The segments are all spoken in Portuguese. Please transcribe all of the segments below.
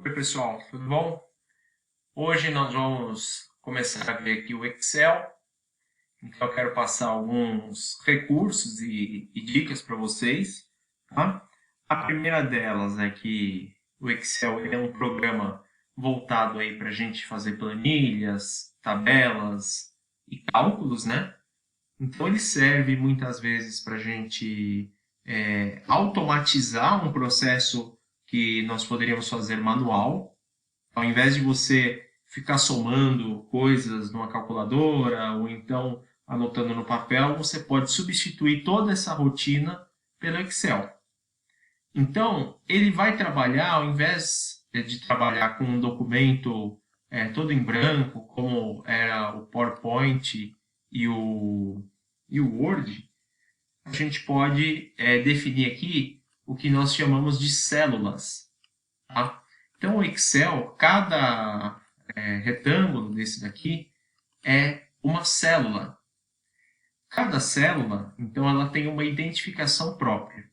Oi, pessoal, tudo bom? Hoje nós vamos começar a ver aqui o Excel. Então, eu quero passar alguns recursos e dicas para vocês, tá? A primeira delas é que o Excel ele é um programa voltado aí para a gente fazer planilhas, tabelas e cálculos, né? Então, ele serve muitas vezes para a gente automatizar um processo que nós poderíamos fazer manual. Ao invés de você ficar somando coisas numa calculadora ou então anotando no papel, você pode substituir toda essa rotina pelo Excel. Então, ele vai trabalhar, ao invés de trabalhar com um documento todo em branco, como era o PowerPoint e o Word, a gente pode definir aqui o que nós chamamos de células. Tá? Então, o Excel, cada retângulo desse daqui é uma célula. Cada célula, então, ela tem uma identificação própria.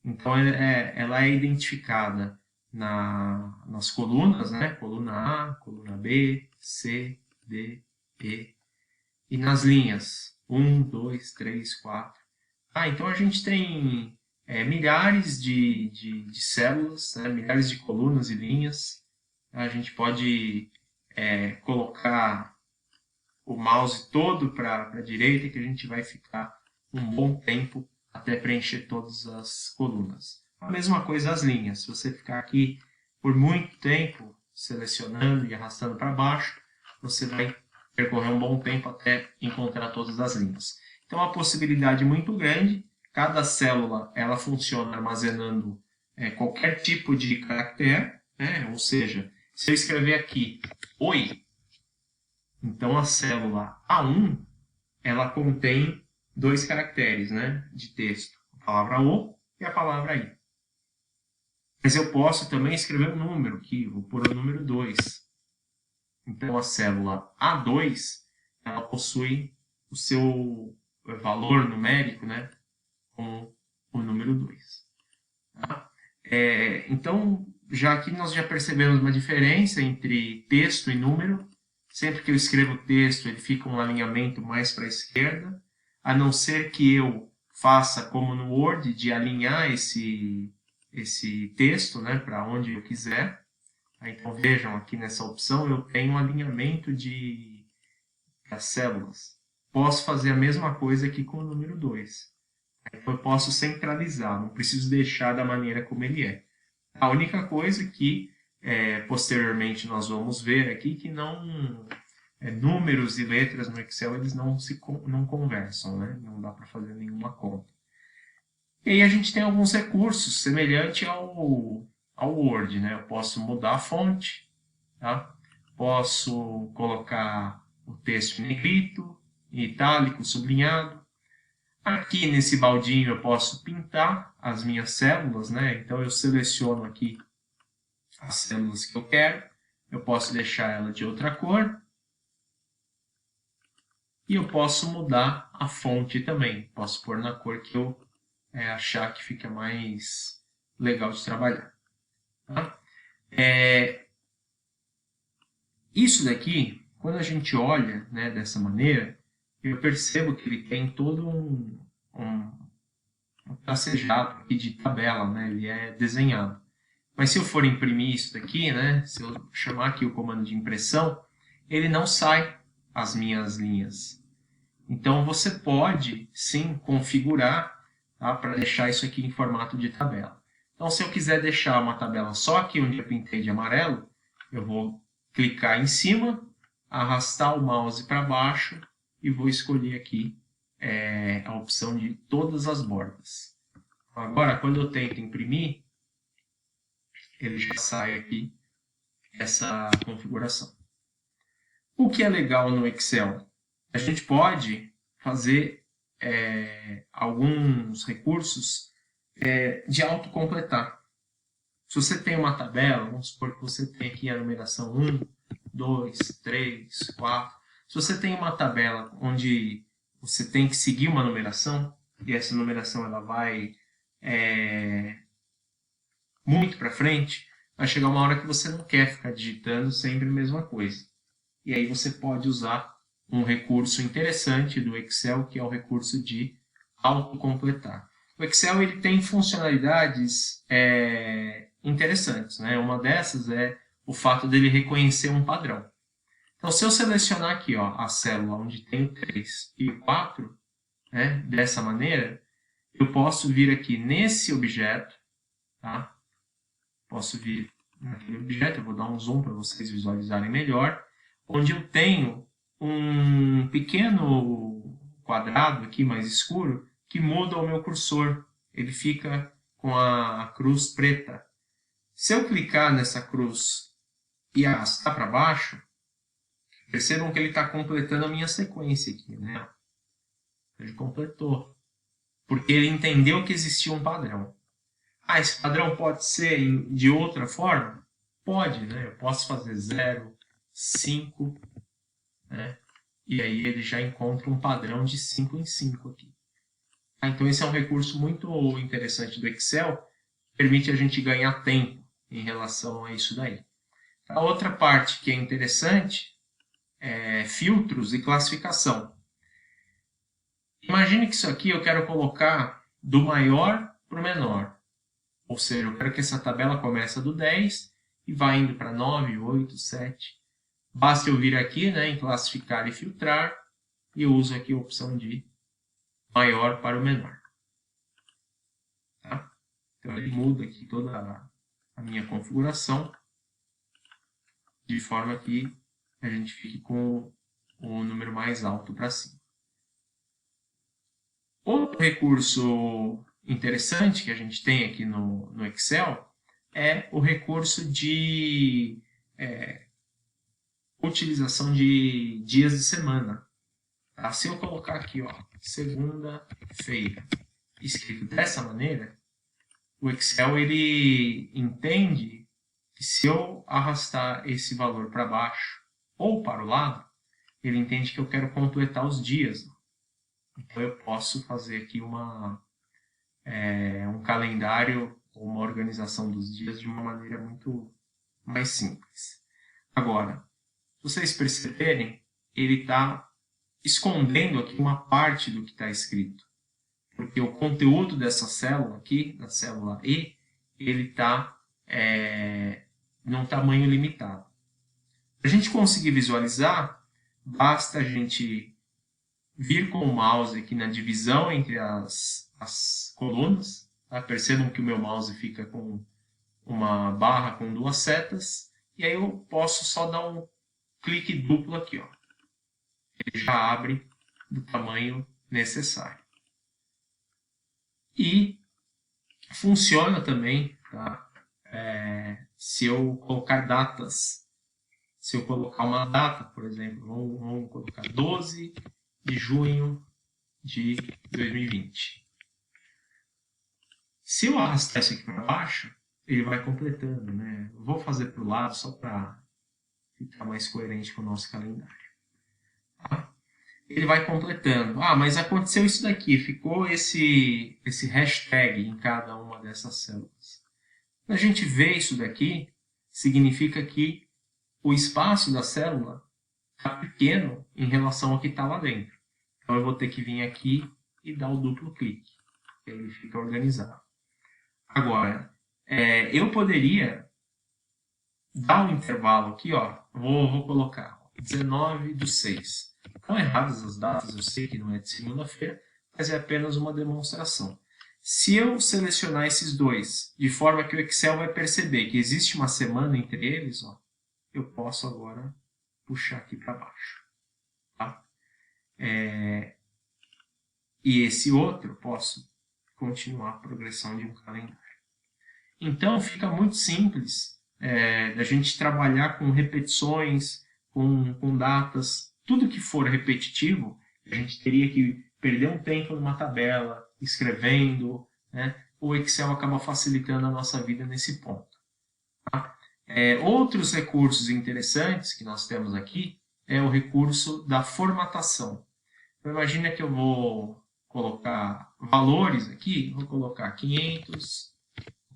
Então, ela é identificada nas colunas, né? Coluna A, coluna B, C, D, E. E nas linhas 1, 2, 3, 4. Então a gente tem milhares de células, né? Milhares de colunas e linhas. A gente pode colocar o mouse todo para a direita, que a gente vai ficar um bom tempo até preencher todas as colunas. A mesma coisa as linhas. Se você ficar aqui por muito tempo selecionando e arrastando para baixo, você vai percorrer um bom tempo até encontrar todas as linhas. Então, a possibilidade muito grande. Cada célula ela funciona armazenando qualquer tipo de caractere, né? Ou seja, se eu escrever aqui Oi, então a célula A1 ela contém dois caracteres, né, de texto, a palavra O e a palavra I. Mas eu posso também escrever um número aqui, vou pôr o número 2. Então a célula A2 ela possui o seu valor numérico, né, com o número 2. Tá? Então, já aqui nós já percebemos uma diferença entre texto e número. Sempre que eu escrevo texto, ele fica um alinhamento mais para a esquerda, a não ser que eu faça como no Word, de alinhar esse texto, né, para onde eu quiser. Então vejam aqui nessa opção, eu tenho um alinhamento das células. Posso fazer a mesma coisa aqui com o número 2. Então eu posso centralizar, não preciso deixar da maneira como ele é. A única coisa que posteriormente nós vamos ver aqui que não números e letras no Excel eles não conversam, né? Não dá para fazer nenhuma conta. E aí a gente tem alguns recursos semelhante ao Word, né? Eu posso mudar a fonte, tá? Posso colocar o texto em negrito, em itálico, sublinhado. Aqui nesse baldinho eu posso pintar as minhas células, né? Então eu seleciono aqui as células que eu quero. Eu posso deixar ela de outra cor. E eu posso mudar a fonte também. Posso pôr na cor que eu achar que fica mais legal de trabalhar. Tá? Isso daqui, quando a gente olha, né, dessa maneira, eu percebo que ele tem todo um tracejado aqui de tabela, né? Ele é desenhado. Mas se eu for imprimir isso daqui, né, se eu chamar aqui o comando de impressão, ele não sai as minhas linhas. Então você pode sim configurar, tá, para deixar isso aqui em formato de tabela. Então se eu quiser deixar uma tabela só aqui onde eu pintei de amarelo, eu vou clicar em cima, arrastar o mouse para baixo e vou escolher aqui a opção de todas as bordas. Agora, quando eu tento imprimir, ele já sai aqui essa configuração. O que é legal no Excel? A gente pode fazer alguns recursos de autocompletar. Se você tem uma tabela, vamos supor que você tem aqui a numeração 1, 2, 3, 4. Se você tem uma tabela onde você tem que seguir uma numeração, e essa numeração ela vai muito para frente, vai chegar uma hora que você não quer ficar digitando sempre a mesma coisa. E aí você pode usar um recurso interessante do Excel, que é o recurso de autocompletar. O Excel ele tem funcionalidades interessantes, né? Uma dessas é o fato dele reconhecer um padrão. Então, se eu selecionar aqui ó, a célula onde tem o 3 e o 4, né, dessa maneira, eu posso vir aqui nesse objeto, tá? Posso vir naquele objeto, eu vou dar um zoom para vocês visualizarem melhor, onde eu tenho um pequeno quadrado aqui mais escuro que muda o meu cursor. Ele fica com a cruz preta. Se eu clicar nessa cruz e arrastar para baixo, percebam que ele está completando a minha sequência aqui, né? Ele completou. Porque ele entendeu que existia um padrão. Ah, esse padrão pode ser de outra forma? Pode, né? Eu posso fazer 0, 5, né? E aí ele já encontra um padrão de 5 em 5 aqui. Ah, então esse é um recurso muito interessante do Excel, que permite a gente ganhar tempo em relação a isso daí. A outra parte que é interessante é filtros e classificação. Imagine que isso aqui eu quero colocar do maior para o menor. Ou seja, eu quero que essa tabela comece do 10 e vá indo para 9, 8, 7. Basta eu vir aqui, né, em classificar e filtrar, e eu uso aqui a opção de maior para o menor. Tá? Então ele muda aqui toda a minha configuração, de forma que a gente fique com o número mais alto para cima. Outro recurso interessante que a gente tem aqui no Excel é o recurso de utilização de dias de semana. Tá? Se eu colocar aqui, ó, segunda-feira, escrito dessa maneira, o Excel ele entende que se eu arrastar esse valor para baixo ou para o lado, ele entende que eu quero completar os dias. Então eu posso fazer aqui um calendário ou uma organização dos dias de uma maneira muito mais simples. Agora, se vocês perceberem, ele está escondendo aqui uma parte do que está escrito. Porque o conteúdo dessa célula aqui, da célula E, ele está num tamanho limitado. Para a gente conseguir visualizar, basta a gente vir com o mouse aqui na divisão entre as colunas. Tá? Percebam que o meu mouse fica com uma barra com duas setas. E aí eu posso só dar um clique duplo aqui. Ó. Ele já abre do tamanho necessário. E funciona também, tá? Se eu colocar datas. Se eu colocar uma data, por exemplo, vamos colocar 12 de junho de 2020. Se eu arrastar isso aqui para baixo, ele vai completando, né? Eu vou fazer para o lado só para ficar mais coerente com o nosso calendário. Tá? Ele vai completando. Ah, mas aconteceu isso daqui, ficou esse hashtag em cada uma dessas células. Quando a gente vê isso daqui, significa que o espaço da célula está pequeno em relação ao que está lá dentro. Então eu vou ter que vir aqui e dar o duplo clique. E aí ele fica organizado. Agora, eu poderia dar um intervalo aqui, ó. Vou colocar 19/6. Estão erradas as datas, eu sei que não é de segunda-feira, mas é apenas uma demonstração. Se eu selecionar esses dois, de forma que o Excel vai perceber que existe uma semana entre eles, ó, eu posso agora puxar aqui para baixo. Tá? E esse outro, posso continuar a progressão de um calendário. Então, fica muito simples da gente trabalhar com repetições, com datas. Tudo que for repetitivo, a gente teria que perder um tempo numa tabela, escrevendo, né? O Excel acaba facilitando a nossa vida nesse ponto. Tá? Outros recursos interessantes que nós temos aqui é o recurso da formatação. Então, imagina que eu vou colocar valores aqui, vou colocar 500,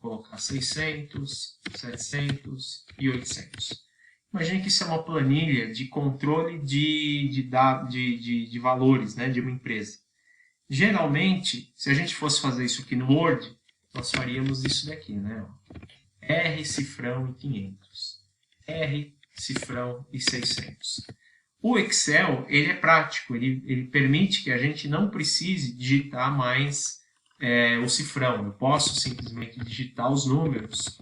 Vou colocar 600, 700 e 800. Imagine que isso é uma planilha de controle de valores, né, de uma empresa. Geralmente, se a gente fosse fazer isso aqui no Word, nós faríamos isso daqui, né? R cifrão e 500, R cifrão e 600. O Excel, ele é prático, ele permite que a gente não precise digitar mais o cifrão. Eu posso simplesmente digitar os números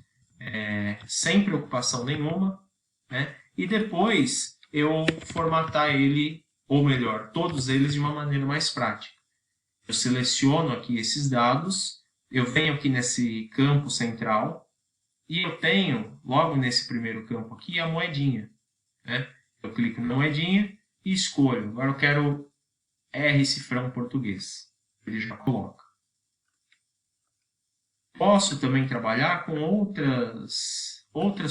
sem preocupação nenhuma, né? E depois eu formatar ele, ou melhor, todos eles de uma maneira mais prática. Eu seleciono aqui esses dados, eu venho aqui nesse campo central e eu tenho, logo nesse primeiro campo aqui, a moedinha, né? Eu clico na moedinha e escolho. Agora eu quero R cifrão português. Ele já coloca. Posso também trabalhar com outras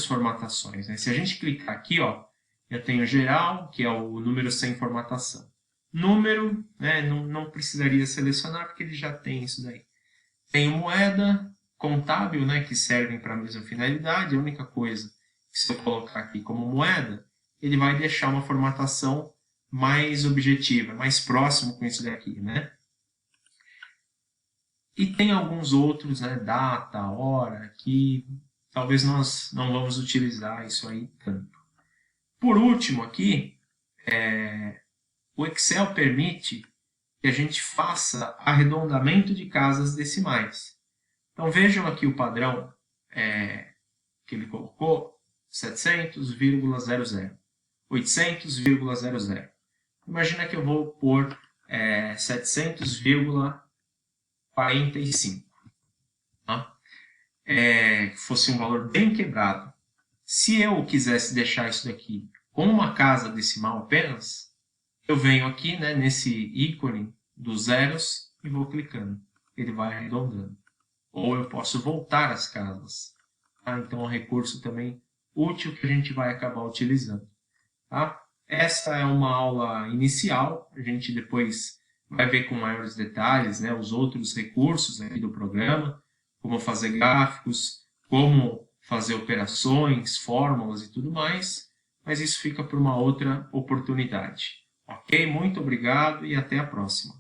formatações, né? Se a gente clicar aqui, ó, eu tenho geral, que é o número sem formatação. Número, né, não precisaria selecionar, porque ele já tem isso daí. Tenho moeda, contábil, né, que servem para a mesma finalidade. A única coisa que se eu colocar aqui como moeda, ele vai deixar uma formatação mais objetiva, mais próximo com isso daqui, né? E tem alguns outros, né, data, hora, que talvez nós não vamos utilizar isso aí tanto. Por último aqui, o Excel permite que a gente faça arredondamento de casas decimais. Então vejam aqui o padrão que ele colocou, 700,00, 800,00. Imagina que eu vou pôr 700,45. Tá? Fosse um valor bem quebrado. Se eu quisesse deixar isso daqui com uma casa decimal apenas, eu venho aqui, né, nesse ícone dos zeros e vou clicando. Ele vai arredondando. Ou eu posso voltar às casas. Tá? Então é um recurso também útil que a gente vai acabar utilizando. Tá? Essa é uma aula inicial. A gente depois vai ver com maiores detalhes, né, os outros recursos aqui do programa, como fazer gráficos, como fazer operações, fórmulas e tudo mais. Mas isso fica para uma outra oportunidade. Ok? Muito obrigado e até a próxima.